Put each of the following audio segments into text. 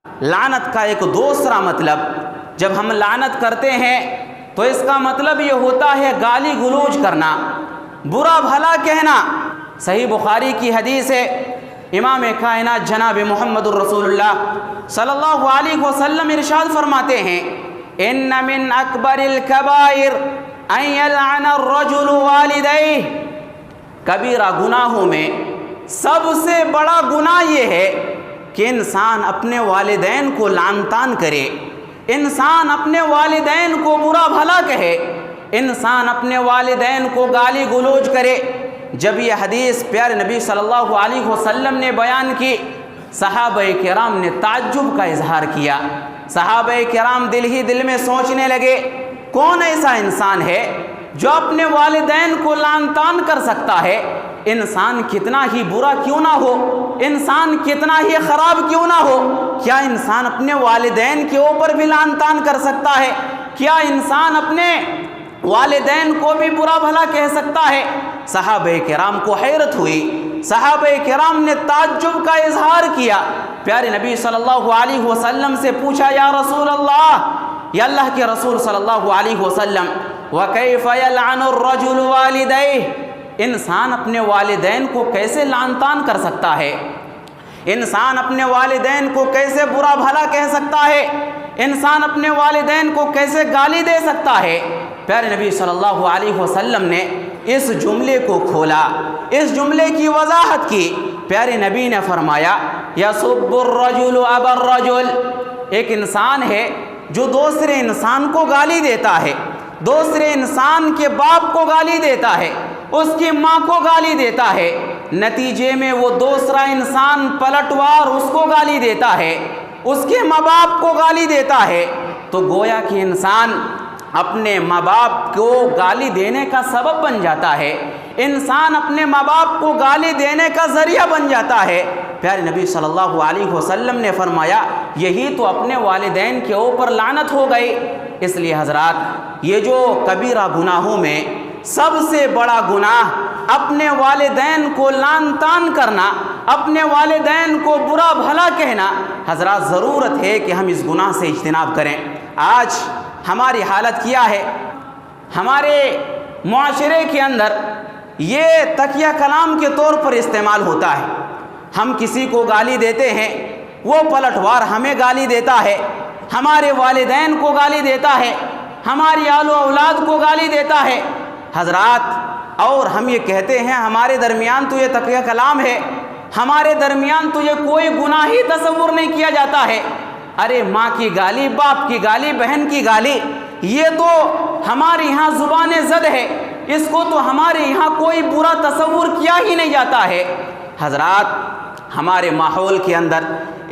لعنت کا ایک دوسرا مطلب، جب ہم لعنت کرتے ہیں تو اس کا مطلب یہ ہوتا ہے گالی گلوچ کرنا، برا بھلا کہنا۔ صحیح بخاری کی حدیث ہے، امام کائنات جناب محمد الرسول اللہ صلی اللہ علیہ وسلم ارشاد فرماتے ہیں، ان من اکبر الکبائر ان یلعن الرجل والدیہ، کبیرہ گناہوں میں سب سے بڑا گناہ یہ ہے کہ انسان اپنے والدین کو لعن طعن کرے، انسان اپنے والدین کو برا بھلا کہے، انسان اپنے والدین کو گالی گلوچ کرے۔ جب یہ حدیث پیارے نبی صلی اللہ علیہ وسلم نے بیان کی، صحابہ کرام نے تعجب کا اظہار کیا۔ صحابہ کرام دل ہی دل میں سوچنے لگے، کون ایسا انسان ہے جو اپنے والدین کو لعن طعن کر سکتا ہے؟ انسان کتنا ہی برا کیوں نہ ہو، انسان کتنا ہی خراب کیوں نہ ہو، کیا انسان اپنے والدین کے اوپر بھی لعن طعن کر سکتا ہے؟ کیا انسان اپنے والدین کو بھی برا بھلا کہہ سکتا ہے؟ صحابہ کرام کو حیرت ہوئی، صحابہ کرام نے تعجب کا اظہار کیا۔ پیارے نبی صلی اللہ علیہ وسلم سے پوچھا، یا رسول اللہ، یا اللہ کے رسول صلی اللہ علیہ وسلم، وَكَيْفَ يَلْعَنُ الرَّجُلُ وَالِدَيْهِ، انسان اپنے والدین کو کیسے لعن طعن کر سکتا ہے؟ انسان اپنے والدین کو کیسے برا بھلا کہہ سکتا ہے؟ انسان اپنے والدین کو کیسے گالی دے سکتا ہے؟ پیارے نبی صلی اللہ علیہ وسلم نے اس جملے کو کھولا، اس جملے کی وضاحت کی۔ پیارے نبی نے فرمایا، یسب الرجل ابا الرجل، ایک انسان ہے جو دوسرے انسان کو گالی دیتا ہے، دوسرے انسان کے باپ کو گالی دیتا ہے، اس کی ماں کو گالی دیتا ہے، نتیجے میں وہ دوسرا انسان پلٹوار اس کو گالی دیتا ہے، اس کے ماں باپ کو گالی دیتا ہے، تو گویا کہ انسان اپنے ماں باپ کو گالی دینے کا سبب بن جاتا ہے، انسان اپنے ماں باپ کو گالی دینے کا ذریعہ بن جاتا ہے۔ پیارے نبی صلی اللہ علیہ وسلم نے فرمایا، یہی تو اپنے والدین کے اوپر لعنت ہو گئی۔ اس لیے حضرات، یہ جو کبیرہ گناہوں میں سب سے بڑا گناہ اپنے والدین کو لعن طعن کرنا، اپنے والدین کو برا بھلا کہنا، حضرات ضرورت ہے کہ ہم اس گناہ سے اجتناب کریں۔ آج ہماری حالت کیا ہے؟ ہمارے معاشرے کے اندر یہ تکیہ کلام کے طور پر استعمال ہوتا ہے۔ ہم کسی کو گالی دیتے ہیں، وہ پلٹوار ہمیں گالی دیتا ہے، ہمارے والدین کو گالی دیتا ہے، ہماری آل و اولاد کو گالی دیتا ہے۔ حضرات، اور ہم یہ کہتے ہیں ہمارے درمیان تو یہ تکیہ کلام ہے، ہمارے درمیان تو یہ کوئی گناہ ہی تصور نہیں کیا جاتا ہے۔ ارے ماں کی گالی، باپ کی گالی، بہن کی گالی، یہ تو ہمارے یہاں زبان زد ہے، اس کو تو ہمارے یہاں کوئی برا تصور کیا ہی نہیں جاتا ہے۔ حضرات، ہمارے ماحول کے اندر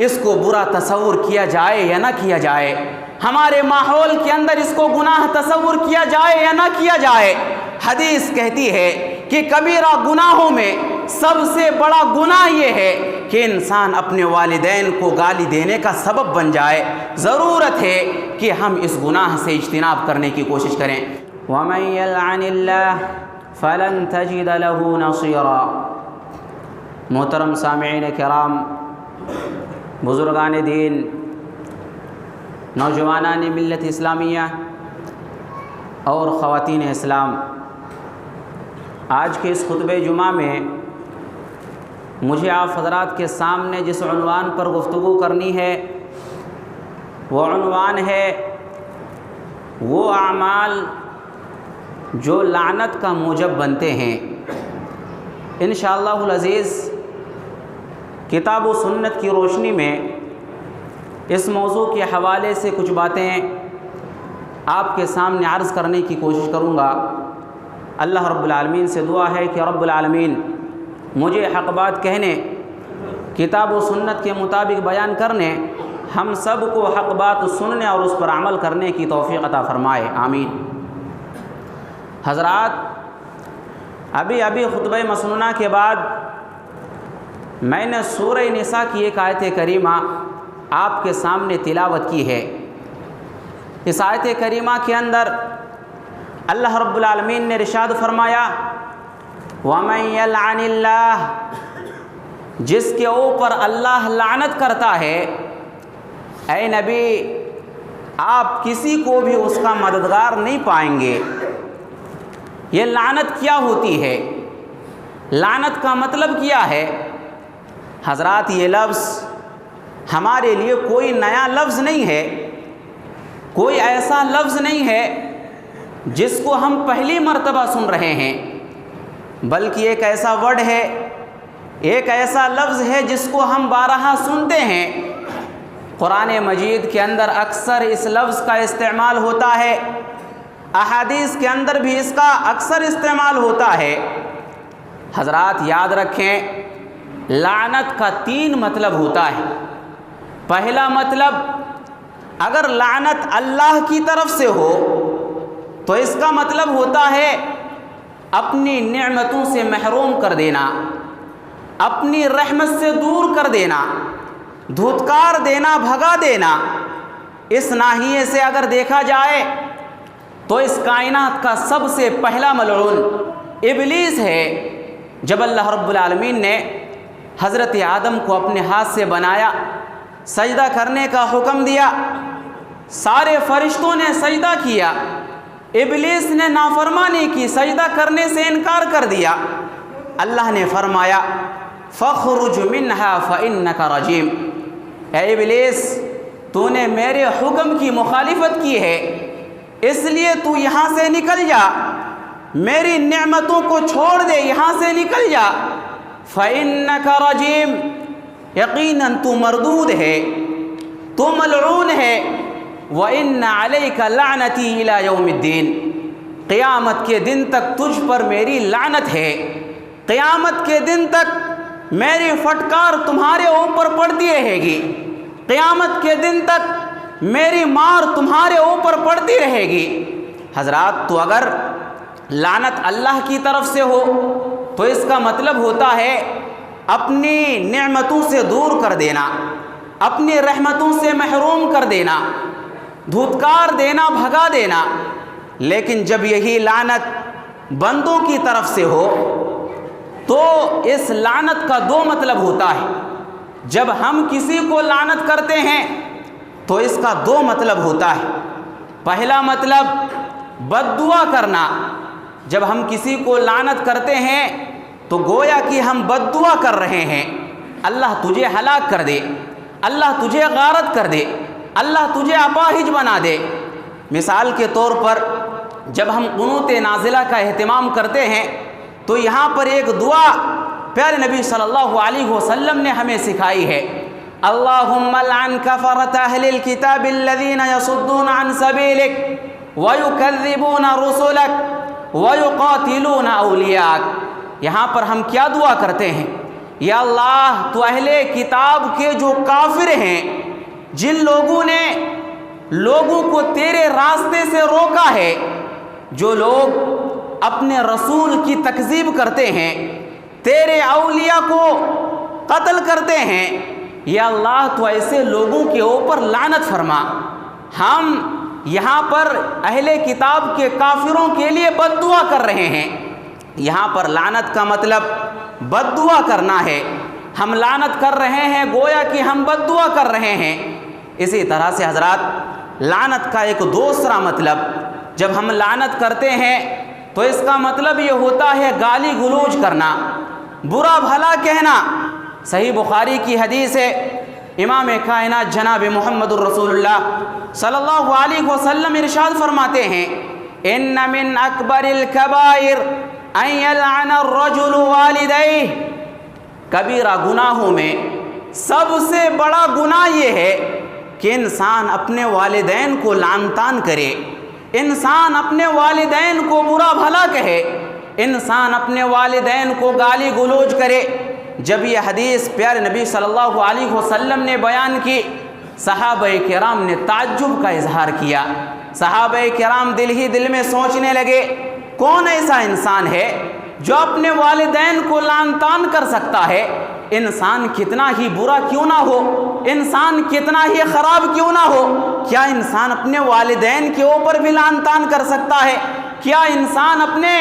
اس کو برا تصور کیا جائے یا نہ کیا جائے، ہمارے ماحول کے اندر اس کو گناہ تصور کیا جائے یا نہ کیا جائے، حدیث کہتی ہے کہ کبیرہ گناہوں میں سب سے بڑا گناہ یہ ہے کہ انسان اپنے والدین کو گالی دینے کا سبب بن جائے۔ ضرورت ہے کہ ہم اس گناہ سے اجتناب کرنے کی کوشش کریں۔ وَمَن يَلْعَنِ اللَّهَ فَلَن تَجِدَ لَهُ نَصِيرًا۔ محترم سامعین کرام، بزرگان دین، نوجوانان ملت اسلامیہ اور خواتین اسلام، آج کے اس خطبہ جمعہ میں مجھے آپ حضرات کے سامنے جس عنوان پر گفتگو کرنی ہے، وہ عنوان ہے وہ اعمال جو لعنت کا موجب بنتے ہیں۔ انشاءاللہ العزیز کتاب و سنت کی روشنی میں اس موضوع کے حوالے سے کچھ باتیں آپ کے سامنے عرض کرنے کی کوشش کروں گا۔ اللہ رب العالمین سے دعا ہے کہ رب العالمین مجھے حق بات کہنے، کتاب و سنت کے مطابق بیان کرنے، ہم سب کو حق بات سننے اور اس پر عمل کرنے کی توفیق عطا فرمائے، آمین۔ حضرات، ابھی خطبہ مسنونہ کے بعد میں نے سورہ نساء کی ایک آیت کریمہ آپ کے سامنے تلاوت کی ہے۔ اس آیت کریمہ کے اندر اللہ رب العالمین نے ارشاد فرمایا، وَمَن يَلْعَنِ اللَّهِ، جس کے اوپر اللہ لعنت کرتا ہے، اے نبی آپ کسی کو بھی اس کا مددگار نہیں پائیں گے۔ یہ لعنت کیا ہوتی ہے؟ لعنت کا مطلب کیا ہے؟ حضرات یہ لفظ ہمارے لیے کوئی نیا لفظ نہیں ہے، کوئی ایسا لفظ نہیں ہے جس کو ہم پہلی مرتبہ سن رہے ہیں، بلکہ ایک ایسا ورڈ ہے، ایک ایسا لفظ ہے جس کو ہم بارہا سنتے ہیں۔ قرآن مجید کے اندر اکثر اس لفظ کا استعمال ہوتا ہے، احادیث کے اندر بھی اس کا اکثر استعمال ہوتا ہے۔ حضرات یاد رکھیں، لعنت کا 3 مطلب ہوتا ہے۔ پہلا مطلب، اگر لعنت اللہ کی طرف سے ہو تو اس کا مطلب ہوتا ہے اپنی نعمتوں سے محروم کر دینا، اپنی رحمت سے دور کر دینا، دھتکار دینا، بھگا دینا۔ اس ناحیے سے اگر دیکھا جائے تو اس کائنات کا سب سے پہلا ملعون ابلیس ہے۔ جب اللہ رب العالمین نے حضرت آدم کو اپنے ہاتھ سے بنایا، سجدہ کرنے کا حکم دیا، سارے فرشتوں نے سجدہ کیا، ابلیس نے نافرمانی کی، سجدہ کرنے سے انکار کر دیا۔ اللہ نے فرمایا فَاخْرُجْ مِنْهَا فَإِنَّكَ رَجِيمٌ، اے ابلیس تو نے میرے حکم کی مخالفت کی ہے، اس لیے تو یہاں سے نکل جا، میری نعمتوں کو چھوڑ دے، یہاں سے نکل جا۔ فَإِنَّكَ رَجِيمٌ، یقیناً تو مردود ہے، تو ملعون ہے۔ وَإِنَّ عَلَيْكَ لَعْنَتِي إِلَى يَوْمِ الدِّينِ، قیامت کے دن تک تجھ پر میری لعنت ہے، قیامت کے دن تک میری پھٹکار تمہارے اوپر پڑتی رہے گی، قیامت کے دن تک میری مار تمہارے اوپر پڑتی رہے گی۔ حضرات تو اگر لعنت اللہ کی طرف سے ہو تو اس کا مطلب ہوتا ہے اپنی نعمتوں سے دور کر دینا، اپنی رحمتوں سے محروم کر دینا، دھتکار دینا، بھگا دینا۔ لیکن جب یہی لعنت بندوں کی طرف سے ہو تو اس لعنت کا 2 مطلب ہوتا ہے۔ جب ہم کسی کو لعنت کرتے ہیں تو اس کا 2 مطلب ہوتا ہے۔ پہلا مطلب بد دعا کرنا، جب ہم کسی کو لعنت کرتے ہیں تو گویا کہ ہم بد دعا کر رہے ہیں، اللہ تجھے ہلاک کر دے، اللہ تجھے غارت کر دے، اللہ تجھے اپاہج بنا دے۔ مثال کے طور پر جب ہم قنوت نازلہ کا اہتمام کرتے ہیں تو یہاں پر ایک دعا پیارے نبی صلی اللہ علیہ وسلم نے ہمیں سکھائی ہے، اللہم لعن کفرۃ اہل الکتاب الذین یصدون عن سبیلک ویکذبون رسلک ویقاتلون اولیاءک۔ یہاں پر ہم کیا دعا کرتے ہیں؟ یا اللہ تو اہل کتاب کے جو کافر ہیں، جن لوگوں نے لوگوں کو تیرے راستے سے روکا ہے، جو لوگ اپنے رسول کی تکذیب کرتے ہیں، تیرے اولیاء کو قتل کرتے ہیں، یا اللہ تو ایسے لوگوں کے اوپر لعنت فرما۔ ہم یہاں پر اہل کتاب کے کافروں کے لیے بد دعا کر رہے ہیں۔ یہاں پر لعنت کا مطلب بد دعا کرنا ہے، ہم لعنت کر رہے ہیں، گویا کہ ہم بد دعا کر رہے ہیں۔ اسی طرح سے حضرات لعنت کا ایک دوسرا مطلب، جب ہم لعنت کرتے ہیں تو اس کا مطلب یہ ہوتا ہے گالی گلوچ کرنا، برا بھلا کہنا۔ صحیح بخاری کی حدیث ہے، امام کائنات جناب محمد الرسول اللہ صلی اللہ علیہ وسلم ارشاد فرماتے ہیں، ان من اکبر الکبائر ان یلعن الرجل والدیہ، کبیرہ گناہوں میں سب سے بڑا گناہ یہ ہے کہ انسان اپنے والدین کو لعن طعن کرے، انسان اپنے والدین کو برا بھلا کہے، انسان اپنے والدین کو گالی گلوچ کرے۔ جب یہ حدیث پیارے نبی صلی اللہ علیہ وسلم نے بیان کی، صحابہ کرام نے تعجب کا اظہار کیا۔ صحابہ کرام دل ہی دل میں سوچنے لگے، کون ایسا انسان ہے جو اپنے والدین کو لعن طعن کر سکتا ہے؟ انسان کتنا ہی برا کیوں نہ ہو، انسان کتنا ہی خراب کیوں نہ ہو، کیا انسان اپنے والدین کے اوپر بھی لعن طعن کر سکتا ہے؟ کیا انسان اپنے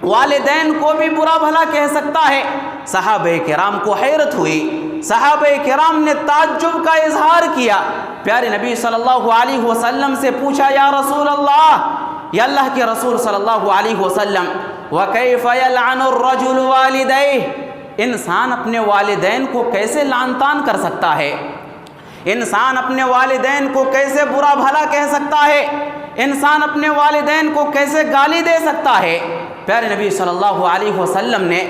والدین کو بھی برا بھلا کہہ سکتا ہے؟ صحابہ کرام کو حیرت ہوئی، صحابہ کرام نے تعجب کا اظہار کیا، پیارے نبی صلی اللہ علیہ وسلم سے پوچھا یا رسول اللہ، یا اللہ کے رسول صلی اللہ علیہ وسلم، وَكَيْفَ يَلْعَنُ الرَّجُلُ وَالِدَيْهِ، انسان اپنے والدین کو کیسے لعن طعن کر سکتا ہے؟ انسان اپنے والدین کو کیسے برا بھلا کہہ سکتا ہے؟ انسان اپنے والدین کو کیسے گالی دے سکتا ہے؟ پیارے نبی صلی اللہ علیہ وسلم نے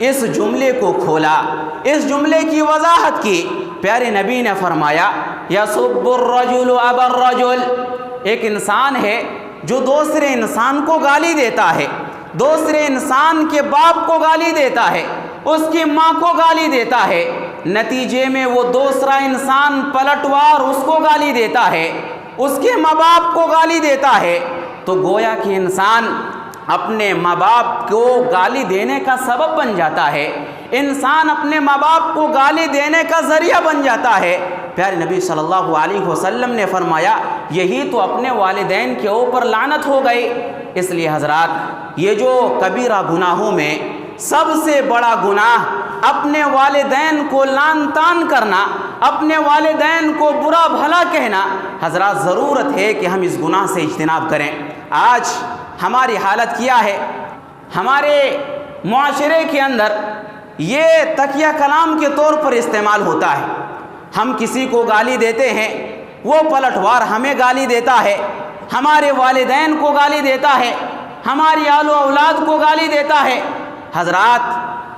اس جملے کو کھولا، اس جملے کی وضاحت کی۔ پیارے نبی نے فرمایا یسب الرجل ابا الرجل، ایک انسان ہے جو دوسرے انسان کو گالی دیتا ہے، دوسرے انسان کے باپ کو گالی دیتا ہے، اس کی ماں کو گالی دیتا ہے، نتیجے میں وہ دوسرا انسان پلٹوار اس کو گالی دیتا ہے، اس کے ماں باپ کو گالی دیتا ہے، تو گویا کہ انسان اپنے ماں باپ کو گالی دینے کا سبب بن جاتا ہے، انسان اپنے ماں باپ کو گالی دینے کا ذریعہ بن جاتا ہے۔ پیارے نبی صلی اللہ علیہ وسلم نے فرمایا یہی تو اپنے والدین کے اوپر لعنت ہو گئی۔ اس لیے حضرات، یہ جو کبیرہ گناہوں میں سب سے بڑا گناہ اپنے والدین کو لعن طعن کرنا، اپنے والدین کو برا بھلا کہنا، حضرات ضرورت ہے کہ ہم اس گناہ سے اجتناب کریں۔ آج ہماری حالت کیا ہے؟ ہمارے معاشرے کے اندر یہ تکیہ کلام کے طور پر استعمال ہوتا ہے۔ ہم کسی کو گالی دیتے ہیں، وہ پلٹوار ہمیں گالی دیتا ہے، ہمارے والدین کو گالی دیتا ہے، ہماری آل و اولاد کو گالی دیتا ہے حضرات،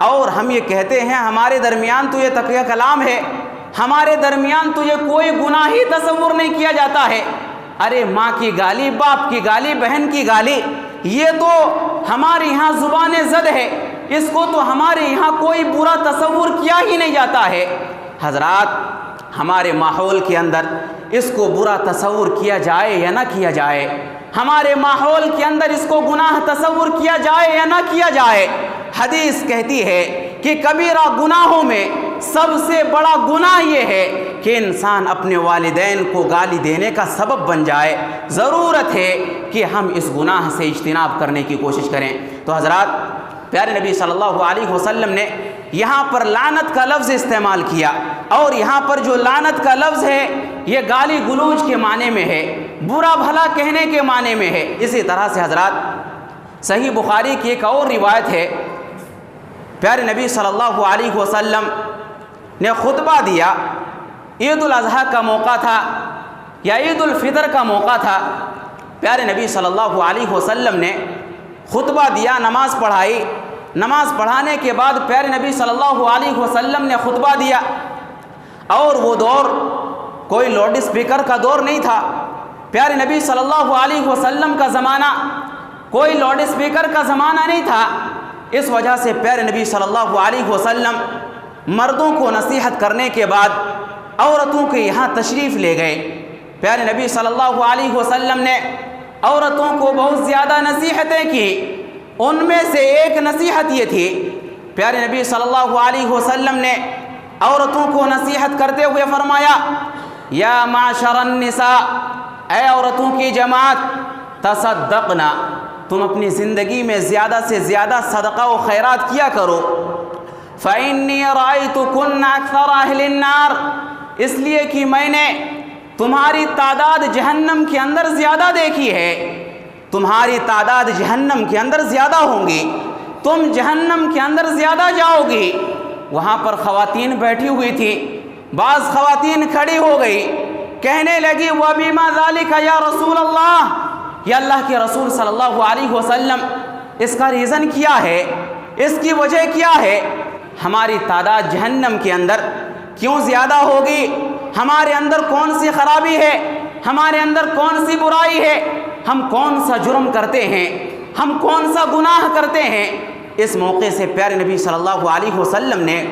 اور ہم یہ کہتے ہیں ہمارے درمیان تو یہ تکیہ کلام ہے، ہمارے درمیان تو یہ کوئی گناہ ہی تصور نہیں کیا جاتا ہے۔ ارے ماں کی گالی، باپ کی گالی، بہن کی گالی، یہ تو ہمارے یہاں زبان زد ہے، اس کو تو ہمارے یہاں کوئی برا تصور کیا ہی نہیں جاتا ہے۔ حضرات، ہمارے ماحول کے اندر اس کو برا تصور کیا جائے یا نہ کیا جائے، ہمارے ماحول کے اندر اس کو گناہ تصور کیا جائے یا نہ کیا جائے، حدیث کہتی ہے کہ کبیرہ گناہوں میں سب سے بڑا گناہ یہ ہے کہ انسان اپنے والدین کو گالی دینے کا سبب بن جائے۔ ضرورت ہے کہ ہم اس گناہ سے اجتناب کرنے کی کوشش کریں۔ تو حضرات، پیارے نبی صلی اللہ علیہ وسلم نے یہاں پر لعنت کا لفظ استعمال کیا، اور یہاں پر جو لعنت کا لفظ ہے یہ گالی گلوچ کے معنی میں ہے، برا بھلا کہنے کے معنی میں ہے۔ اسی طرح سے حضرات، صحیح بخاری کی ایک اور روایت ہے، پیارے نبی صلی اللہ علیہ وسلم نے خطبہ دیا، عید الاضحیٰ کا موقع تھا یا عید الفطر کا موقع تھا، پیارے نبی صلی اللہ علیہ وسلم نے خطبہ دیا، نماز پڑھائی، نماز پڑھانے کے بعد پیارے نبی صلی اللہ علیہ وسلم نے خطبہ دیا، اور وہ دور کوئی لاؤڈ اسپیکر کا دور نہیں تھا، پیارے نبی صلی اللہ علیہ وسلم کا زمانہ کوئی لاؤڈ اسپیکر کا زمانہ نہیں تھا۔ اس وجہ سے پیارے نبی صلی اللہ علیہ وسلم مردوں کو نصیحت کرنے کے بعد عورتوں کے یہاں تشریف لے گئے۔ پیارے نبی صلی اللہ علیہ وسلم نے عورتوں کو بہت زیادہ نصیحتیں کی، ان میں سے ایک نصیحت یہ تھی، پیارے نبی صلی اللہ علیہ وسلم نے عورتوں کو نصیحت کرتے ہوئے فرمایا یا معشر النساء، اے عورتوں کی جماعت، تصدقنا، تم اپنی زندگی میں زیادہ سے زیادہ صدقہ و خیرات کیا کرو، فإنی رأیتکن اکثر اہل النار، اس لیے کہ میں نے تمہاری تعداد جہنم کے اندر زیادہ دیکھی ہے، تمہاری تعداد جہنم کے اندر زیادہ ہوں گی، تم جہنم کے اندر زیادہ جاؤ گی۔ وہاں پر خواتین بیٹھی ہوئی تھی، بعض خواتین کھڑی ہو گئی، کہنے لگی وَبِمَا ذَلِكَ یا رسول اللہ، یا اللہ کے رسول صلی اللہ علیہ وسلم، اس کا ریزن کیا ہے، اس کی وجہ کیا ہے؟ ہماری تعداد جہنم کے اندر کیوں زیادہ ہوگی؟ ہمارے اندر کون سی خرابی ہے؟ ہمارے اندر کون سی برائی ہے؟ ہم کون سا جرم کرتے ہیں؟ ہم کون سا گناہ کرتے ہیں؟ اس موقع سے پیارے نبی صلی اللہ علیہ وسلم نے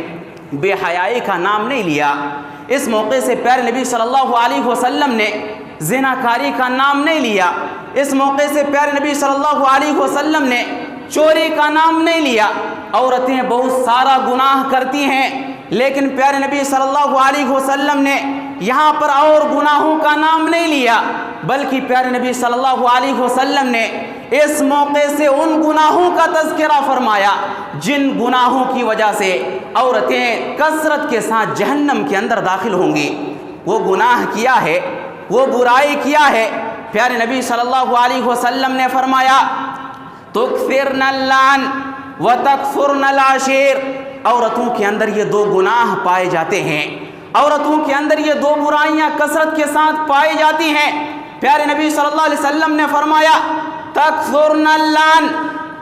بے حیائی کا نام نہیں لیا، اس موقع سے پیارے نبی صلی اللہ علیہ وسلم نے زناکاری کا نام نہیں لیا، اس موقع سے پیارے نبی صلی اللہ علیہ وسلم نے چوری کا نام نہیں لیا۔ عورتیں بہت سارا گناہ کرتی ہیں، لیکن پیارے نبی صلی اللہ علیہ وسلم نے یہاں پر اور گناہوں کا نام نہیں لیا، بلکہ پیارے نبی صلی اللہ علیہ وسلم نے اس موقع سے ان گناہوں کا تذکرہ فرمایا جن گناہوں کی وجہ سے عورتیں کثرت کے ساتھ جہنم کے اندر داخل ہوں گی۔ وہ گناہ کیا ہے، وہ برائی کیا ہے؟ پیارے نبی صلی اللہ علیہ وسلم نے فرمایا تکثرن اللعن وتکفرن العشیر، عورتوں کے اندر یہ دو گناہ پائے جاتے ہیں، عورتوں کے اندر یہ دو برائیاں کثرت کے ساتھ پائی جاتی ہیں۔ پیارے نبی صلی اللہ علیہ وسلم نے فرمایا تکفرن اللعن،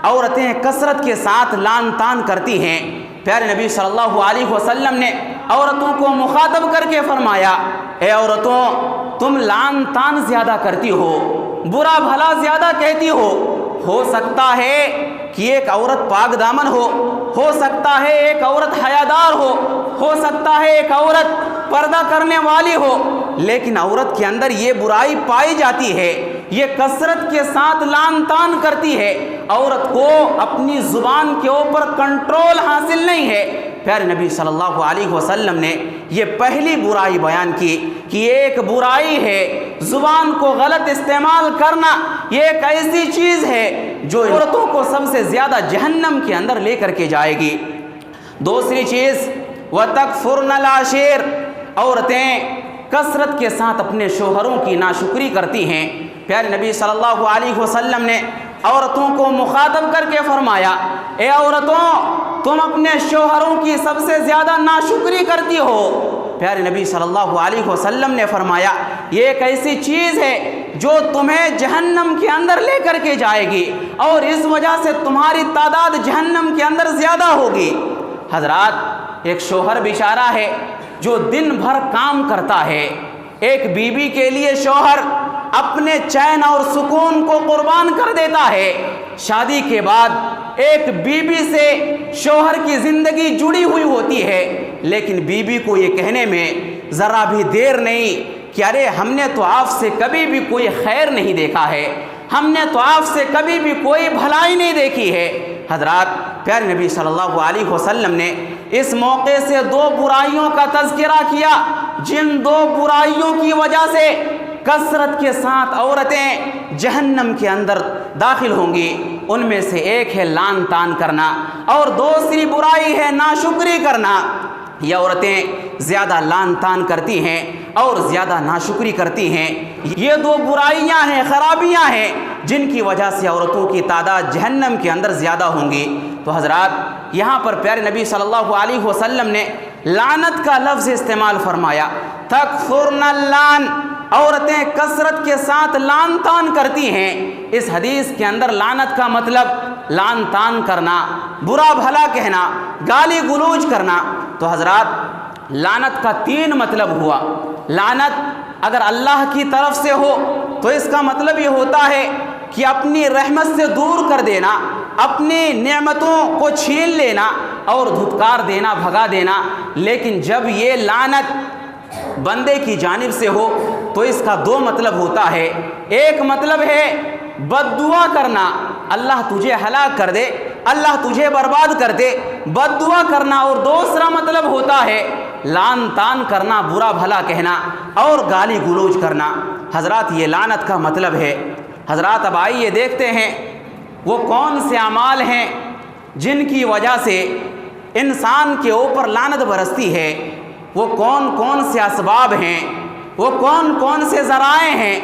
عورتیں کثرت کے ساتھ لعن طعن کرتی ہیں۔ پیارے نبی صلی اللہ علیہ وسلم نے عورتوں کو مخاطب کر کے فرمایا اے عورتوں، تم لعن طعن زیادہ کرتی ہو، برا بھلا زیادہ کہتی ہو سکتا ہے کہ ایک عورت پاک دامن ہو سکتا ہے ایک عورت حیادار ہو سکتا ہے ایک عورت پردہ کرنے والی ہو، لیکن عورت کے اندر یہ برائی پائی جاتی ہے، یہ کثرت کے ساتھ لعن طعن کرتی ہے، عورت کو اپنی زبان کے اوپر کنٹرول حاصل نہیں ہے۔ پیارے نبی صلی اللہ علیہ وسلم نے یہ پہلی برائی بیان کی کہ ایک برائی ہے زبان کو غلط استعمال کرنا، یہ ایک ایسی چیز ہے جو عورتوں کو سب سے زیادہ جہنم کے اندر لے کر کے جائے گی۔ دوسری چیز وَتَكْفُرْنَ الْعَشِيرَ، عورتیں کثرت کے ساتھ اپنے شوہروں کی ناشکری کرتی ہیں۔ پیارے نبی صلی اللہ علیہ وسلم نے عورتوں کو مخاطب کر کے فرمایا اے عورتوں، تم اپنے شوہروں کی سب سے زیادہ ناشکری کرتی ہو۔ پیارے نبی صلی اللہ علیہ وسلم نے فرمایا یہ ایک ایسی چیز ہے جو تمہیں جہنم کے اندر لے کر کے جائے گی اور اس وجہ سے تمہاری تعداد جہنم کے اندر زیادہ ہوگی۔ حضرات، ایک شوہر بیچارہ ہے جو دن بھر کام کرتا ہے، ایک بیوی کے لیے شوہر اپنے چین اور سکون کو قربان کر دیتا ہے۔ شادی کے بعد ایک بیوی سے شوہر کی زندگی جڑی ہوئی ہوتی ہے، لیکن بیوی کو یہ کہنے میں ذرا بھی دیر نہیں کہ ارے ہم نے تو آپ سے کبھی بھی کوئی خیر نہیں دیکھا ہے، ہم نے تو آپ سے کبھی بھی کوئی بھلائی نہیں دیکھی ہے۔ حضرات، پیارے نبی صلی اللہ علیہ وسلم نے اس موقع سے دو برائیوں کا تذکرہ کیا جن دو برائیوں کی وجہ سے کثرت کے ساتھ عورتیں جہنم کے اندر داخل ہوں گی۔ ان میں سے ایک ہے لعن طعن کرنا اور دوسری برائی ہے ناشکری کرنا۔ یہ عورتیں زیادہ لعن طعن کرتی ہیں اور زیادہ ناشکری کرتی ہیں۔ یہ دو برائیاں ہیں، خرابیاں ہیں جن کی وجہ سے عورتوں کی تعداد جہنم کے اندر زیادہ ہوں گی۔ تو حضرات، یہاں پر پیارے نبی صلی اللہ علیہ وسلم نے لعنت کا لفظ استعمال فرمایا تکفرن اللعن، عورتیں کثرت کے ساتھ لعن طعن کرتی ہیں۔ اس حدیث کے اندر لعنت کا مطلب لعن طعن کرنا، برا بھلا کہنا، گالی گلوچ کرنا۔ تو حضرات، لعنت کا تین مطلب ہوا۔ لعنت اگر اللہ کی طرف سے ہو تو اس کا مطلب یہ ہوتا ہے کہ اپنی رحمت سے دور کر دینا، اپنی نعمتوں کو چھین لینا اور دھتکار دینا، بھگا دینا۔ لیکن جب یہ لعنت بندے کی جانب سے ہو تو اس کا دو مطلب ہوتا ہے۔ ایک مطلب ہے بد دعا کرنا، اللہ تجھے ہلاک کر دے، اللہ تجھے برباد کر دے، بد دعا کرنا۔ اور دوسرا مطلب ہوتا ہے لعن طعن کرنا، برا بھلا کہنا اور گالی گلوچ کرنا۔ حضرات، یہ لعنت کا مطلب ہے۔ حضرات، اب آئیے دیکھتے ہیں وہ کون سے اعمال ہیں جن کی وجہ سے انسان کے اوپر لعنت برستی ہے، وہ کون کون سے اسباب ہیں، وہ کون کون سے ذرائع ہیں،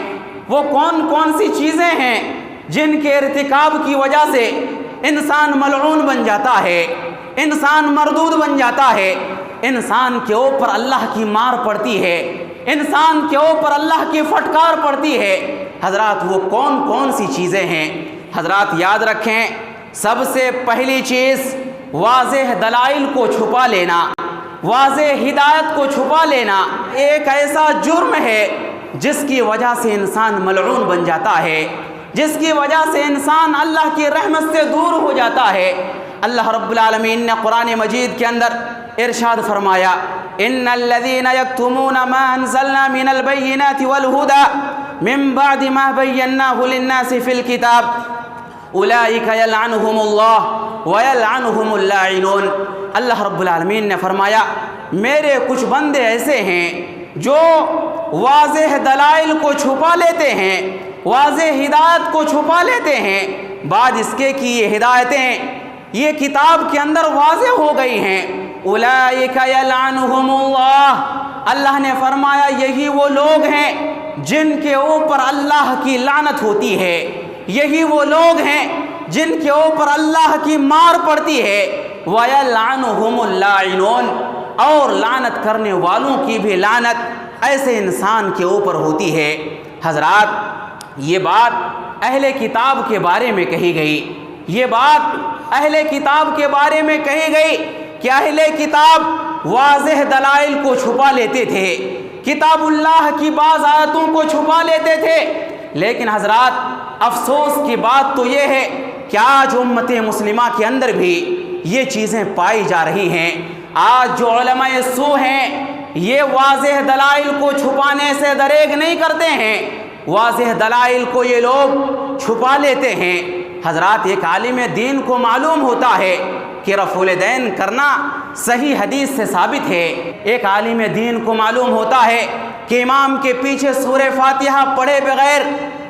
وہ کون کون سی چیزیں ہیں جن کے ارتکاب کی وجہ سے انسان ملعون بن جاتا ہے، انسان مردود بن جاتا ہے، انسان کے اوپر اللہ کی مار پڑتی ہے، انسان کے اوپر اللہ کی فٹکار پڑتی ہے۔ حضرات، وہ کون کون سی چیزیں ہیں؟ حضرات یاد رکھیں، سب سے پہلی چیز واضح دلائل کو چھپا لینا، واضح ہدایت کو چھپا لینا ایک ایسا جرم ہے جس کی وجہ سے انسان ملعون بن جاتا ہے، جس کی وجہ سے انسان اللہ کی رحمت سے دور ہو جاتا ہے۔ اللہ رب العالمین نے قرآن مجید کے اندر ارشاد فرمایا ان الذين يكتمون ما انزلنا من البينات والهدى من بعد ما بيناه للناس في الكتاب اولئك يلعنهم الله ويلعنهم اللاعنون۔ اللہ رب العالمین نے فرمایا میرے کچھ بندے ایسے ہیں جو واضح دلائل کو چھپا لیتے ہیں، واضح ہدایت کو چھپا لیتے ہیں، بعد اس کے کہ یہ ہدایتیں یہ کتاب کے اندر واضح ہو گئی ہیں، اولئک یلعنہم اللہ، اللہ نے فرمایا یہی وہ لوگ ہیں جن کے اوپر اللہ کی لعنت ہوتی ہے، یہی وہ لوگ ہیں جن کے اوپر اللہ کی مار پڑتی ہے، وَيَلْعَنُهُمُ اللَّاعِنُونَ، اور لعنت کرنے والوں کی بھی لعنت ایسے انسان کے اوپر ہوتی ہے۔ حضرات، یہ بات اہل کتاب کے بارے میں کہی گئی، یہ بات اہل کتاب کے بارے میں کہی گئی کہ اہل کتاب واضح دلائل کو چھپا لیتے تھے، کتاب اللہ کی بعض آیتوں کو چھپا لیتے تھے، لیکن حضرات افسوس کی بات تو یہ ہے کہ آج امت مسلمہ کے اندر بھی یہ چیزیں پائی جا رہی ہیں۔ آج جو علماء سو ہیں یہ واضح دلائل کو چھپانے سے دریغ نہیں کرتے ہیں، واضح دلائل کو یہ لوگ چھپا لیتے ہیں۔ حضرات، ایک عالم دین کو معلوم ہوتا ہے کہ رفع الیدین کرنا صحیح حدیث سے ثابت ہے، ایک عالم دین کو معلوم ہوتا ہے کہ امام کے پیچھے سورہ فاتحہ پڑھے بغیر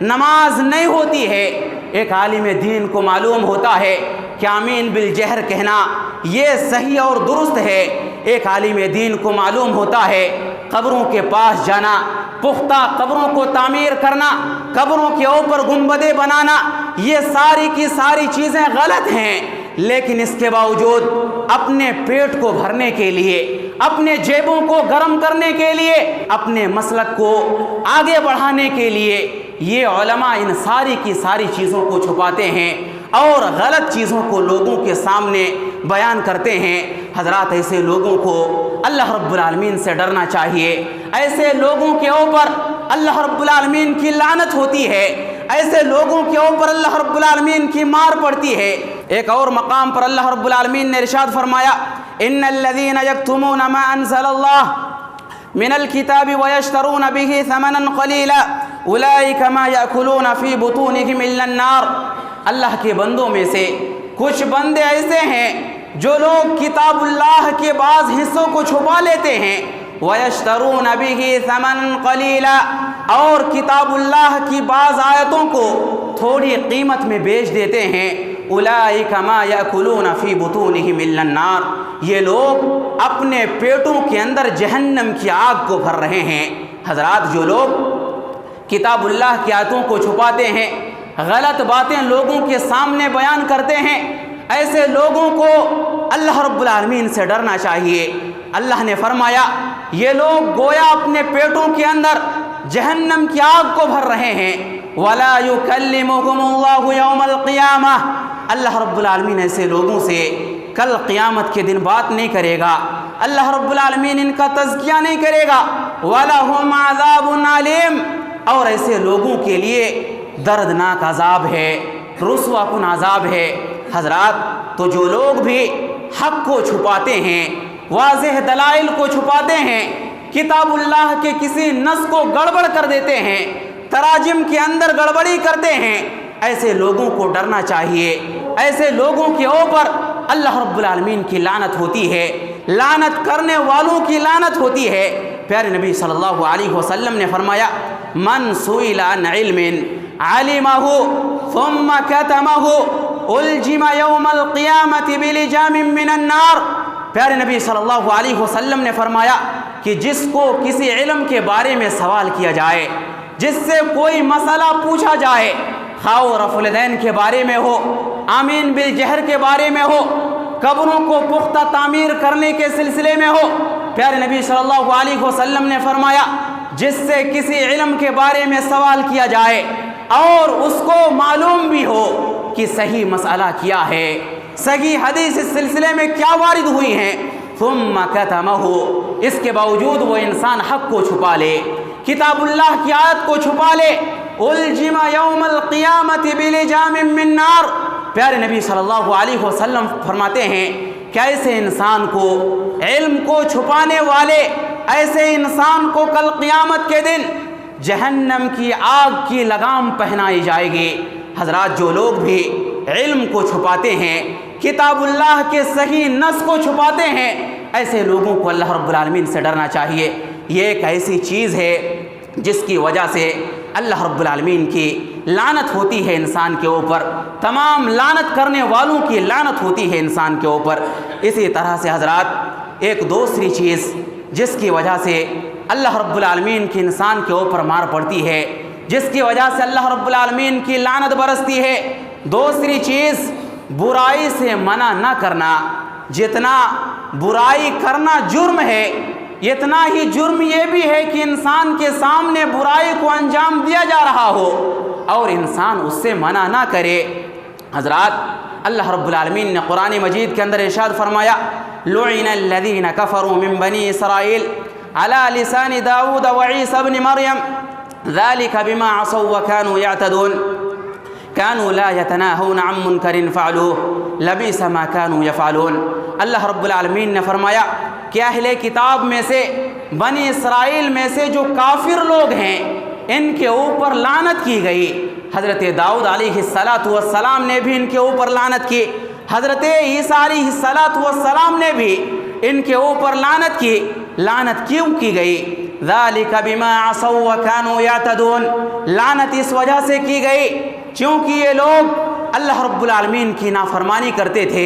نماز نہیں ہوتی ہے، ایک عالم دین کو معلوم ہوتا ہے کہ آمین بالجہر کہنا یہ صحیح اور درست ہے، ایک عالم دین کو معلوم ہوتا ہے قبروں کے پاس جانا، پختہ قبروں کو تعمیر کرنا، قبروں کے اوپر گنبدیں بنانا، یہ ساری کی ساری چیزیں غلط ہیں، لیکن اس کے باوجود اپنے پیٹ کو بھرنے کے لیے، اپنے جیبوں کو گرم کرنے کے لیے، اپنے مسلک کو آگے بڑھانے کے لیے یہ علماء ان ساری کی ساری چیزوں کو چھپاتے ہیں اور غلط چیزوں کو لوگوں کے سامنے بیان کرتے ہیں۔ حضرات، ایسے لوگوں کو اللہ رب العالمین سے ڈرنا چاہیے، ایسے لوگوں کے اوپر اللہ رب العالمین کی لعنت ہوتی ہے، ایسے لوگوں کے اوپر اللہ رب العالمین کی مار پڑتی ہے۔ ایک اور مقام پر اللہ رب العالمین نے ارشاد فرمایا، ان الذین یکتمون ما انزل اللہ من الکتاب ویشترون به ثمنا قلیلا اولئک ما یأکلون فی بطونہم الا النار۔ اللہ کے بندوں میں سے کچھ بندے ایسے ہیں جو لوگ کتاب اللہ کے بعض حصوں کو چھپا لیتے ہیں، وَيَشْتَرُونَ بِهِ ثَمَنًا قَلِيلًا، اور کتاب اللہ کی بعض آیتوں کو تھوڑی قیمت میں بیچ دیتے ہیں، أُولَئِكَ مَا يَأْكُلُونَ فِي بُطُونِهِمْ إِلَّا النَّارَ، یہ لوگ اپنے پیٹوں کے اندر جہنم کی آگ کو بھر رہے ہیں۔ حضرات، جو لوگ کتاب اللہ کی آیتوں کو چھپاتے ہیں، غلط باتیں لوگوں کے سامنے بیان کرتے ہیں، ایسے لوگوں کو اللہ رب العالمین سے ڈرنا چاہیے۔ اللہ نے فرمایا یہ لوگ گویا اپنے پیٹوں کے اندر جہنم کی آگ کو بھر رہے ہیں۔ وَلَا يُكَلِّمُهُمُ اللَّهُ يَوْمَ الْقِيَامَةِ، اللہ رب العالمین ایسے لوگوں سے کل قیامت کے دن بات نہیں کرے گا، اللہ رب العالمین ان کا تزکیہ نہیں کرے گا۔ وَلَهُمْ عَذَابٌ عَلِيمٌ، اور ایسے لوگوں کے لیے دردناک عذاب ہے، رسوا کن عذاب ہے۔ حضرات، تو جو لوگ بھی حق کو چھپاتے ہیں، واضح دلائل کو چھپاتے ہیں، کتاب اللہ کے کسی نص کو گڑبڑ کر دیتے ہیں، تراجم کے اندر گڑبڑی کرتے ہیں، ایسے لوگوں کو ڈرنا چاہیے، ایسے لوگوں کے اوپر اللہ رب العالمین کی لعنت ہوتی ہے، لعنت کرنے والوں کی لعنت ہوتی ہے۔ پیارے نبی صلی اللہ علیہ وسلم نے فرمایا، من سئل عن علم علمہ ثم کتمہ الجم یوم القیامت بلجام من النار۔ پیارے نبی صلی اللہ علیہ وسلم نے فرمایا کہ جس کو کسی علم کے بارے میں سوال کیا جائے، جس سے کوئی مسئلہ پوچھا جائے، خواہ رفع الیدین کے بارے میں ہو، آمین بالجہر کے بارے میں ہو، قبروں کو پختہ تعمیر کرنے کے سلسلے میں ہو، پیارے نبی صلی اللہ علیہ وسلم نے فرمایا جس سے کسی علم کے بارے میں سوال کیا جائے اور اس کو معلوم بھی ہو کہ صحیح مسئلہ کیا ہے، صحیح حدیث اس سلسلے میں کیا وارد ہوئی ہیں، ثم کتمہ، اس کے باوجود وہ انسان حق کو چھپا لے، کتاب اللہ کی آیت کو چھپا لے، الجم یوم القیامت بلجام من نار۔ پیارے نبی صلی اللہ علیہ وسلم فرماتے ہیں کہ ایسے انسان کو، علم کو چھپانے والے ایسے انسان کو کل قیامت کے دن جہنم کی آگ کی لگام پہنائی جائے گی۔ حضرات، جو لوگ بھی علم کو چھپاتے ہیں، کتاب اللہ کے صحیح نص کو چھپاتے ہیں، ایسے لوگوں کو اللہ رب العالمین سے ڈرنا چاہیے۔ یہ ایک ایسی چیز ہے جس کی وجہ سے اللہ رب العالمین کی لعنت ہوتی ہے انسان کے اوپر، تمام لعنت کرنے والوں کی لعنت ہوتی ہے انسان کے اوپر۔ اسی طرح سے حضرات، ایک دوسری چیز جس کی وجہ سے اللہ رب العالمین کی انسان کے اوپر مار پڑتی ہے، جس کی وجہ سے اللہ رب العالمین کی لعنت برستی ہے، دوسری چیز برائی سے منع نہ کرنا۔ جتنا برائی کرنا جرم ہے، اتنا ہی جرم یہ بھی ہے کہ انسان کے سامنے برائی کو انجام دیا جا رہا ہو اور انسان اس سے منع نہ کرے۔ حضرات، اللہ رب العالمین نے قرآن مجید کے اندر ارشاد فرمایا، لعن الذین کفروا من بنی اسرائیل علی لسان داؤد وعیسی ابن مریم ذلك بما عصوا وكانوا يعتدون كانوا لا يتناهون عن منکر فعلوه لبئس ما كانوا يفعلون۔ اللہ رب العالمین نے فرمایا کہ اہل کتاب میں سے، بنی اسرائیل میں سے جو کافر لوگ ہیں، ان کے اوپر لعنت کی گئی۔ حضرت داؤد علیہ السلام نے بھی ان کے اوپر لعنت کی، حضرت عیسیٰ علیہ السلام نے بھی ان کے اوپر لعنت کی۔ لعنت کیوں کی گئی؟ ذالک بما عصوا وکانوا یعتدون، لعنت اس وجہ سے کی گئی چونکہ یہ لوگ اللہ رب العالمین کی نافرمانی کرتے تھے،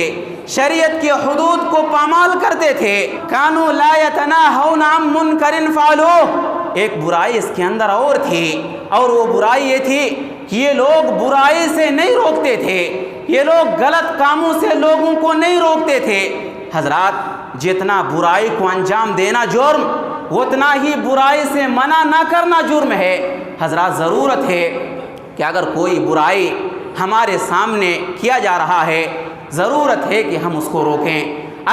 شریعت کے حدود کو پامال کرتے تھے۔ کانوا لا یتناہون عن منکر فعلوہ، ایک برائی اس کے اندر اور تھی، اور وہ برائی یہ تھی کہ یہ لوگ برائی سے نہیں روکتے تھے، یہ لوگ غلط کاموں سے لوگوں کو نہیں روکتے تھے۔ حضرات، جتنا برائی کو انجام دینا جرم، اتنا ہی برائی سے منع نہ کرنا جرم ہے۔ حضرات، ضرورت ہے کہ اگر کوئی برائی ہمارے سامنے کیا جا رہا ہے، ضرورت ہے کہ ہم اس کو روکیں۔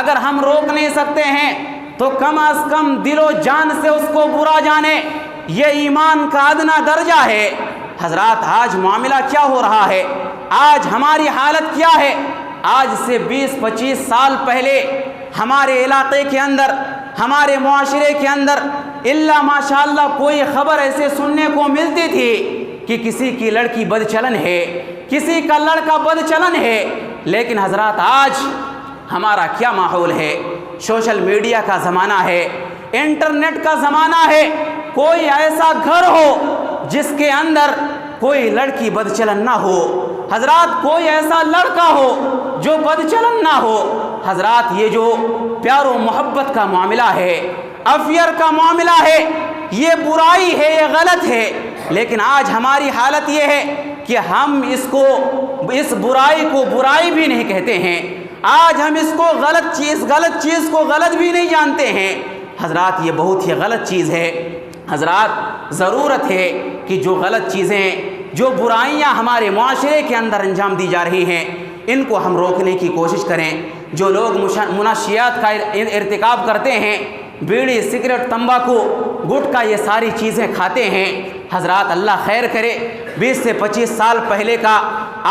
اگر ہم روک نہیں سکتے ہیں تو کم از کم دل و جان سے اس کو برا جانے، یہ ایمان کا ادنا درجہ ہے۔ حضرات، آج معاملہ کیا ہو رہا ہے؟ آج ہماری حالت کیا ہے؟ آج سے 20-25 سال پہلے ہمارے علاقے کے اندر، ہمارے معاشرے کے اندر الا ماشاءاللہ کوئی خبر ایسے سننے کو ملتی تھی کہ کسی کی لڑکی بد چلن ہے، کسی کا لڑکا بد چلن ہے۔ لیکن حضرات، آج ہمارا کیا ماحول ہے؟ سوشل میڈیا کا زمانہ ہے، انٹرنیٹ کا زمانہ ہے۔ کوئی ایسا گھر ہو جس کے اندر کوئی لڑکی بد چلن نہ ہو، حضرات، کوئی ایسا لڑکا ہو جو بد چلن نہ ہو۔ حضرات، یہ جو پیار و محبت کا معاملہ ہے، افیئر کا معاملہ ہے، یہ برائی ہے، یہ غلط ہے۔ لیکن آج ہماری حالت یہ ہے کہ ہم اس برائی کو برائی بھی نہیں کہتے ہیں، آج ہم اس کو غلط چیز کو غلط بھی نہیں جانتے ہیں۔ حضرات، یہ بہت ہی غلط چیز ہے۔ حضرات، ضرورت ہے کہ جو غلط چیزیں، جو برائیاں ہمارے معاشرے کے اندر انجام دی جا رہی ہیں، ان کو ہم روکنے کی کوشش کریں۔ جو لوگ منشیات کا ارتکاب کرتے ہیں، بیڑی، سگریٹ، تمباکو، گٹکا، یہ ساری چیزیں کھاتے ہیں، حضرات، اللہ خیر کرے، 20 سے 25 سال پہلے کا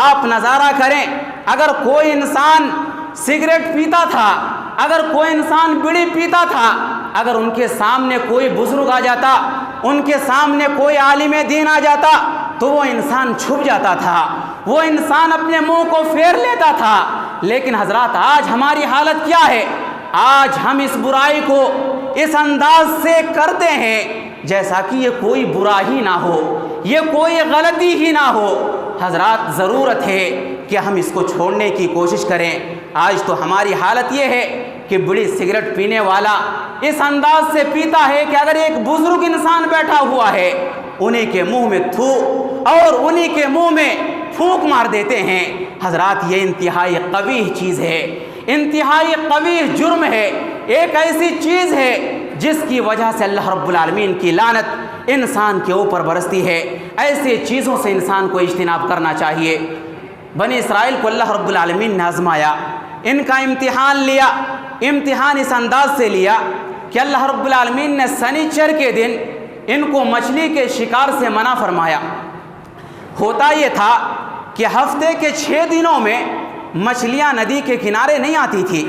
آپ نظارہ کریں۔ اگر کوئی انسان سگریٹ پیتا تھا، اگر کوئی انسان بیڑی پیتا تھا، اگر ان کے سامنے کوئی بزرگ آ جاتا، ان کے سامنے کوئی عالم دین آ جاتا، تو وہ انسان چھپ جاتا تھا، وہ انسان اپنے منہ کو پھیر لیتا تھا۔ لیکن حضرات، آج ہماری حالت کیا ہے؟ آج ہم اس برائی کو اس انداز سے کرتے ہیں جیسا کہ یہ کوئی برا ہی نہ ہو، یہ کوئی غلطی ہی نہ ہو۔ حضرات، ضرورت ہے کہ ہم اس کو چھوڑنے کی کوشش کریں۔ آج تو ہماری حالت یہ ہے کہ بڑی سگریٹ پینے والا اس انداز سے پیتا ہے کہ اگر ایک بزرگ انسان بیٹھا ہوا ہے، انہی کے منہ میں تھو اور انہی کے منہ میں پھونک مار دیتے ہیں۔ حضرات، یہ انتہائی قبیح چیز ہے، انتہائی قبیح جرم ہے، ایک ایسی چیز ہے جس کی وجہ سے اللہ رب العالمین کی لعنت انسان کے اوپر برستی ہے۔ ایسے چیزوں سے انسان کو اجتناب کرنا چاہیے۔ بنی اسرائیل کو اللہ رب العالمین نے آزمایا، ان کا امتحان لیا۔ امتحان اس انداز سے لیا کہ اللہ رب العالمین نے سنیچر کے دن ان کو مچھلی کے شکار سے منع فرمایا۔ ہوتا یہ تھا کہ ہفتے کے 6 دنوں میں مچھلیاں ندی کے کنارے نہیں آتی تھی،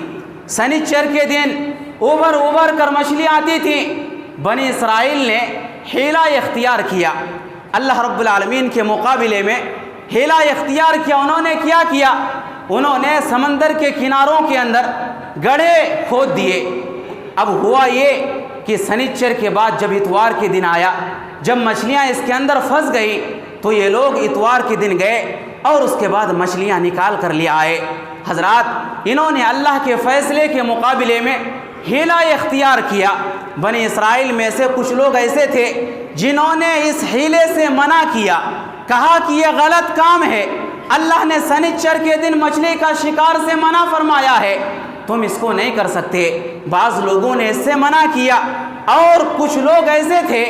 سنیچر کے دن ابھر کر مچھلی آتی تھی۔ بنی اسرائیل نے حیلہ اختیار کیا، اللہ رب العالمین کے مقابلے میں حیلہ اختیار کیا۔ انہوں نے کیا کیا؟ انہوں نے سمندر کے کناروں کے اندر گڑھے کھود دیے۔ اب ہوا یہ کہ سنیچر کے بعد جب اتوار کے دن آیا، جب مچھلیاں اس کے اندر پھنس گئی، تو یہ لوگ اتوار کے دن گئے اور اس کے بعد مچھلیاں نکال کر لے آئے۔ حضرات، انہوں نے اللہ کے فیصلے کے مقابلے میں ہیلا اختیار کیا۔ بنی اسرائیل میں سے کچھ لوگ ایسے تھے جنہوں نے اس ہیلے سے منع کیا، کہا کہ یہ غلط کام ہے، اللہ نے سنیچر کے دن مچھلی کا شکار سے منع فرمایا ہے، تم اس کو نہیں کر سکتے۔ بعض لوگوں نے اس سے منع کیا، اور کچھ لوگ ایسے تھے،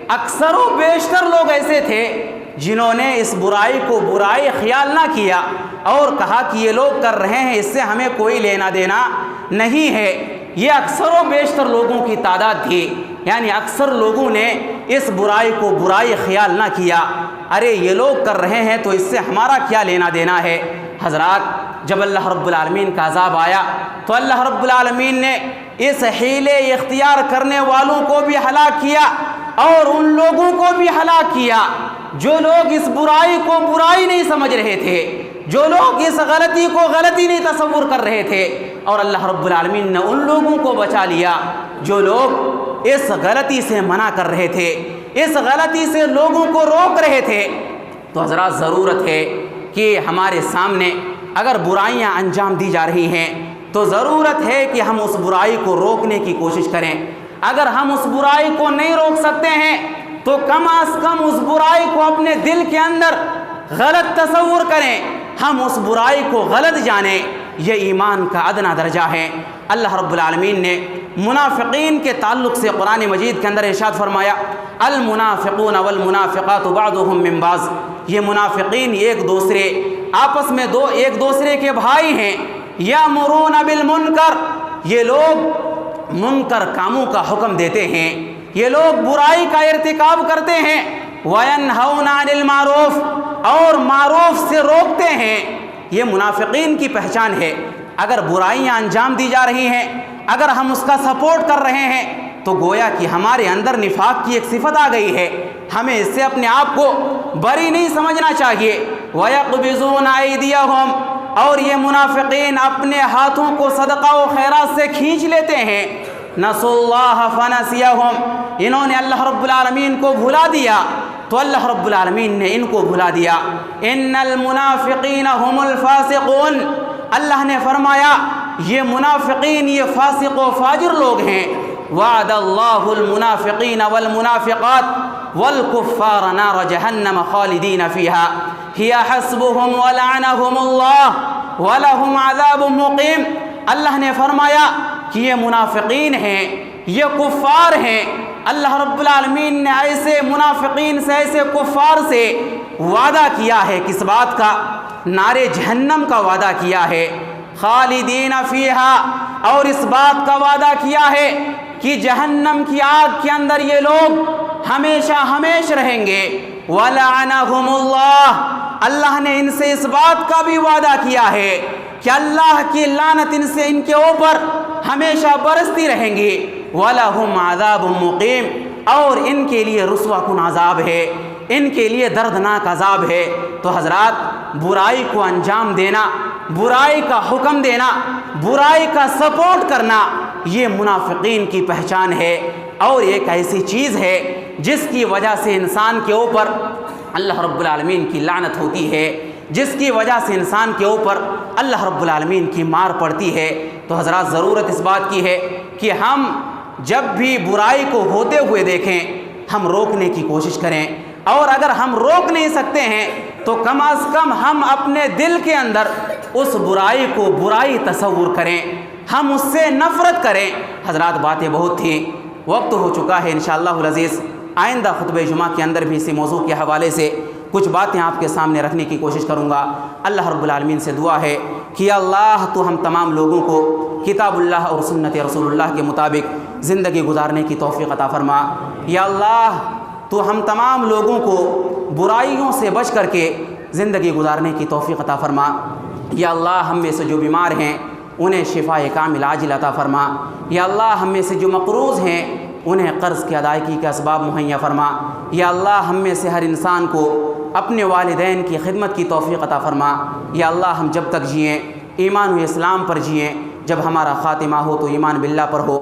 اکثر و بیشتر لوگ ایسے تھے جنہوں نے اس برائی کو برائی خیال نہ کیا اور کہا کہ یہ لوگ کر رہے ہیں، اس سے ہمیں کوئی لینا دینا نہیں ہے۔ یہ اکثر و بیشتر لوگوں کی تعداد تھی، یعنی اکثر لوگوں نے اس برائی کو برائی خیال نہ کیا، ارے یہ لوگ کر رہے ہیں تو اس سے ہمارا کیا لینا دینا ہے۔ حضرات، جب اللہ رب العالمین کا عذاب آیا تو اللہ رب العالمین نے اس حیلے اختیار کرنے والوں کو بھی ہلاک کیا اور ان لوگوں کو بھی ہلاک کیا جو لوگ اس برائی کو برائی نہیں سمجھ رہے تھے، جو لوگ اس غلطی کو غلطی نہیں تصور کر رہے تھے، اور اللہ رب العالمین نے ان لوگوں کو بچا لیا جو لوگ اس غلطی سے منع کر رہے تھے، اس غلطی سے لوگوں کو روک رہے تھے۔ تو حضرات، ضرورت ہے کہ ہمارے سامنے اگر برائیاں انجام دی جا رہی ہیں تو ضرورت ہے کہ ہم اس برائی کو روکنے کی کوشش کریں۔ اگر ہم اس برائی کو نہیں روک سکتے ہیں تو کم از کم اس برائی کو اپنے دل کے اندر غلط تصور کریں، ہم اس برائی کو غلط جانیں، یہ ایمان کا ادنا درجہ ہے۔ اللہ رب العالمین نے منافقین کے تعلق سے قرآن مجید کے اندر ارشاد فرمایا، المنافقون والمنافقات بعضهم من بعض، یہ منافقین آپس میں ایک دوسرے کے بھائی ہیں، یامرون بالمنکر، یہ لوگ منکر کاموں کا حکم دیتے ہیں، یہ لوگ برائی کا ارتکاب کرتے ہیں، وینہون عن المعروف، اور معروف سے روکتے ہیں۔ یہ منافقین کی پہچان ہے۔ اگر برائیاں انجام دی جا رہی ہیں، اگر ہم اس کا سپورٹ کر رہے ہیں تو گویا کہ ہمارے اندر نفاق کی ایک صفت آ گئی ہے، ہمیں اس سے اپنے آپ کو بری نہیں سمجھنا چاہیے۔ وَيَقْبِضُونَ أَيْدِيَهُمْ، اور یہ منافقین اپنے ہاتھوں کو صدقہ و خیرات سے کھینچ لیتے ہیں۔ نَسُوا اللَّهَ فَنَسِيَهُمْ، انہوں نے اللہ رب العالمین کو بھلا دیا تو اللہ رب العالمین نے ان کو بھلا دیا۔ إِنَّ الْمُنَافِقِينَ هُمُ الْفَاسِقُونَ، اللہ نے فرمایا یہ منافقین یہ فاسق و فاجر لوگ ہیں۔ وعد اللہ المنافقین والمنافقات والکفار نار جہنم خالدین فیہا ہی حسبهم ولعنهم اللہ ولہم عذاب مقیم، اللہ نے فرمایا کہ یہ منافقین ہیں، یہ کفار ہیں۔ اللہ رب العالمین نے ایسے منافقین سے، ایسے کفار سے وعدہ کیا ہے، کس بات کا؟ نار جہنم کا وعدہ کیا ہے، خالدین فیہا، اور اس بات کا وعدہ کیا ہے کہ جہنم کی آگ کے اندر یہ لوگ ہمیشہ ہمیشہ رہیں گے۔ وَلَعَنَهُمُ اللَّهُ، اللہ نے ان سے اس بات کا بھی وعدہ کیا ہے کہ اللہ کی لعنت ان سے ان کے اوپر ہمیشہ برستی رہیں گی۔ وَلَهُمْ عَذَابٌ مُقِيمٌ، اور ان کے لیے رسوا کن عذاب ہے، ان کے لیے دردناک عذاب ہے۔ تو حضرات، برائی کو انجام دینا، برائی کا حکم دینا، برائی کا سپورٹ کرنا، یہ منافقین کی پہچان ہے، اور ایک ایسی چیز ہے جس کی وجہ سے انسان کے اوپر اللہ رب العالمین کی لعنت ہوتی ہے، جس کی وجہ سے انسان کے اوپر اللہ رب العالمین کی مار پڑتی ہے۔ تو حضرات، ضرورت اس بات کی ہے کہ ہم جب بھی برائی کو ہوتے ہوئے دیکھیں ہم روکنے کی کوشش کریں، اور اگر ہم روک نہیں سکتے ہیں تو کم از کم ہم اپنے دل کے اندر اس برائی کو برائی تصور کریں، ہم اس سے نفرت کریں۔ حضرات، باتیں بہت تھیں، وقت ہو چکا ہے، انشاءاللہ العزیز آئندہ خطبہ جمعہ کے اندر بھی اسی موضوع کے حوالے سے کچھ باتیں آپ کے سامنے رکھنے کی کوشش کروں گا۔ اللہ رب العالمین سے دعا ہے کہ یا اللہ تو ہم تمام لوگوں کو کتاب اللہ اور سنت رسول اللہ کے مطابق زندگی گزارنے کی توفیق عطا فرما۔ یا اللہ تو ہم تمام لوگوں کو برائیوں سے بچ کر کے زندگی گزارنے کی توفیق عطا فرما۔ یا اللہ ہم میں سے جو بیمار ہیں انہیں شفاء کامل عاجل عطا فرما۔ یا اللہ ہم میں سے جو مقروض ہیں انہیں قرض کی ادائیگی کے اسباب مہیا فرما۔ یا اللہ ہم میں سے ہر انسان کو اپنے والدین کی خدمت کی توفیق عطا فرما۔ یا اللہ ہم جب تک جئیں ایمان و اسلام پر جئیں، جب ہمارا خاتمہ ہو تو ایمان باللہ پر ہو۔